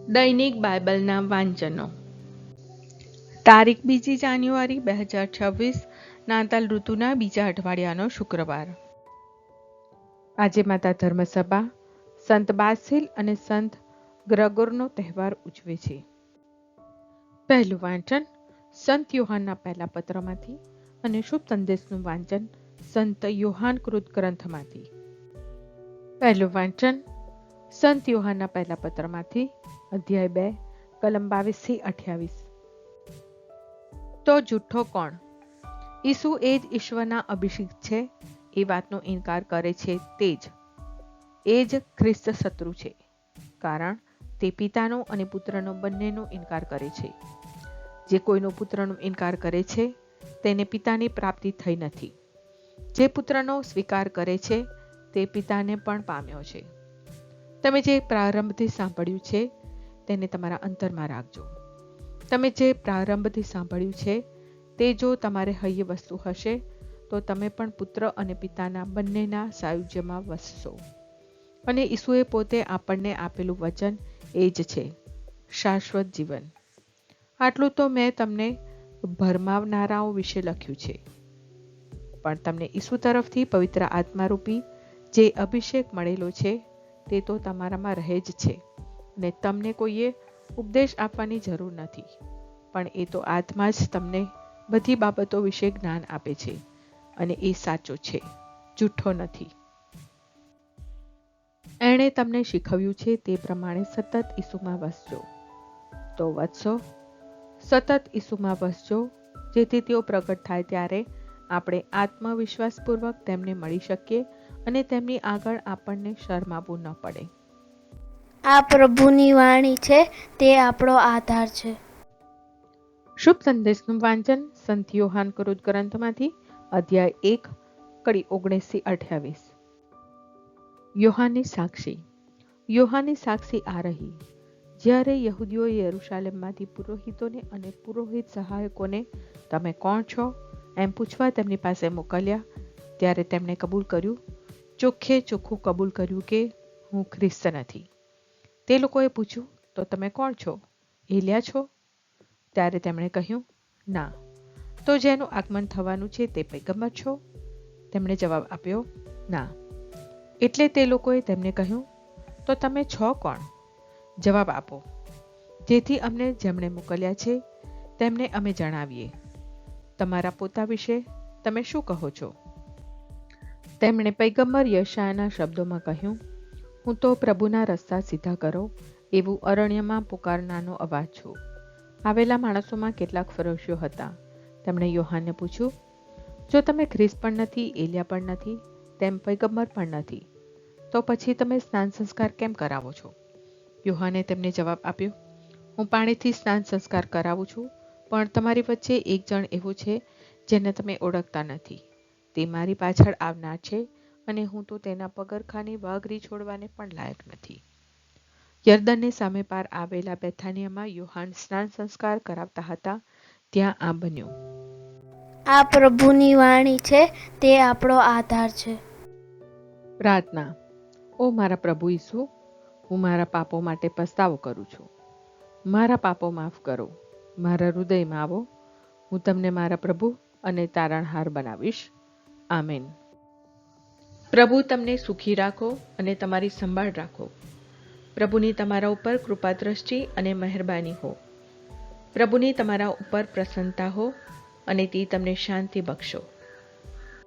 દૈનિક બાઇબલના વાંચનો. તારીખ 2 જાન્યુઆરી 2026, નાતાલ ઋતુના બીજા અઠવાડિયાનો શુક્રવાર. આજે માતા ધર્મસભા સંત બાસિલ અને સંત ગ્રેગોરનો તહેવાર ઉજવે છે. પહેલું વાંચન સંત યોહાનના પહેલા પત્રમાંથી અને શુભ સંદેશનું વાંચન સંત યોહાન કૃત ગ્રંથમાંથી. પહેલું વાંચન સંત યોહાનના પહેલા પત્રમાંથી, અધ્યાય 2, કલમ 22-28. તો જુઠ્ઠો કોણ? ઈસુ એ જ ઈશ્વરના અભિષિક્ત છે એ વાતનો ઇનકાર કરે છે એ જ ખ્રિસ્ત શત્રુ છે, કારણ તે પિતાનો અને પુત્રનો બંનેનો ઇનકાર કરે છે. જે કોઈનો પુત્રનો ઇનકાર કરે છે તેને પિતાની પ્રાપ્તિ થઈ નથી. જે પુત્રનો સ્વીકાર કરે છે તે પિતાને પણ પામ્યો છે. તમે જે પ્રારંભથી સાંભળ્યું છે તેને તમારા અંતરમાં રાખજો. તમે જે પ્રારંભથી સાંભળ્યું છે તે જો તમારે હૈયે વસ્તુ હશે તો તમે પણ પુત્ર અને પિતાના બંનેના સાયુજ્યમાં વસશો. અને ઈસુએ પોતે આપણને આપેલું વચન એ જ છે, શાશ્વત જીવન. આટલું તો મેં તમને ભરમાવનારાઓ વિશે લખ્યું છે, પણ તમને ઈસુ તરફથી પવિત્ર આત્મારૂપી જે અભિષેક મળેલો છે તે તો તમારામાં રહે જ છે. અને તમને કોઈએ ઉપદેશ આપવાની જરૂર નથી, પણ એ તો આત્મા જ તમને બધી બાબતો વિશે જ્ઞાન આપે છે, અને એ સાચો છે, જૂઠ્ઠો નથી. એણે તમને શીખવ્યું છે તે પ્રમાણે સતત ઈસુમાં વસજો. તો વસશો, સતત ઈસુમાં વસજો, જેથી તેઓ પ્રગટ થાય ત્યારે આપણે આત્મવિશ્વાસપૂર્વક તેમને મળી શકીએ અને તેમની આગળ આપણને શરમાવવું ન પડે. આ પ્રભુની વાણી છે, તે આપણો આધાર છે. શુભ સંદેશનું વાંચન સંત યોહાન કૃત ગ્રંથમાંથી, અધ્યાય 1, કડી 19-28. યોહાનની સાક્ષી. યોહાનની સાક્ષી આ રહી. જ્યારે યહૂદીઓએ યરૂશાલેમમાંથી પુરોહિતોને અને પુરોહિત સહાયકોને તમે કોણ છો એમ પૂછવા તેમની પાસે મોકલ્યા, ત્યારે તેમણે કબૂલ કર્યું, ચોખ્ખે ચોખ્ખું કબૂલ કર્યું કે હું ખ્રિસ્ત નથી. તે લોકોએ પૂછ્યું, તો તમે કોણ છો? એલિયા છો? ત્યારે તેમણે કહ્યું, ના. તો જેનું આગમન થવાનું છે તે પૈગંબર છો? તેમણે જવાબ આપ્યો, ના. એટલે તે લોકોએ તેમને કહ્યું, તો તમે છો કોણ? જવાબ આપો, જેથી અમને જેમણે મોકલ્યા છે તેમને અમે જણાવીએ. તમારા પોતા વિશે તમે શું કહો છો? તેમણે પૈગંબર યશાયાના શબ્દોમાં કહ્યું, હું તો પ્રભુના રસ્તા સીધા કરો એવું અરણ્યમાં પુકારનાનો અવાજ છું. આવેલા માણસોમાં કેટલાક ફરોશીઓ હતા. તેમણે યોહાનને પૂછ્યું, જો તમે ખ્રિસ્ત પણ નથી, એલિયા પણ નથી, તેમ પૈગંબર પણ નથી, તો પછી તમે સ્નાન સંસ્કાર કેમ કરાવો છો? યોહાને તેમને જવાબ આપ્યો, હું પાણીથી સ્નાન સંસ્કાર કરાવું છું, પણ તમારી વચ્ચે એક જણ એવો છે જેને તમે ઓળખતા નથી. તે મારી પાછળ આવનાર છે, અને હું તો તેના પગરખાંની વાઘરી છોડવાને પણ લાયક નથી. યરદનની સામે પાર આવેલા બેથાનિયામાં યોહાન સ્નાન સંસ્કાર કરાવતા હતા, ત્યાં આ બન્યું. આ પ્રભુની વાણી છે, તે આપણો આધાર છે. પ્રાર્થના. ઓ મારા પ્રભુ ઈસુ, હું મારા પાપો માટે પસ્તાવો કરું છું. મારા પાપો માફ કરો. મારા હૃદયમાં આવો. હું તમને મારા પ્રભુ અને તારણહાર બનાવીશ. આમેન. પ્રભુ તમને સુખી રાખો અને તમારી સંભાળ રાખો. પ્રભુની તમારા ઉપર કૃપા દ્રષ્ટિ અને મહેરબાની હો. પ્રભુની તમારા ઉપર પ્રસન્નતા હો અને તે તમને શાંતિ બક્ષો.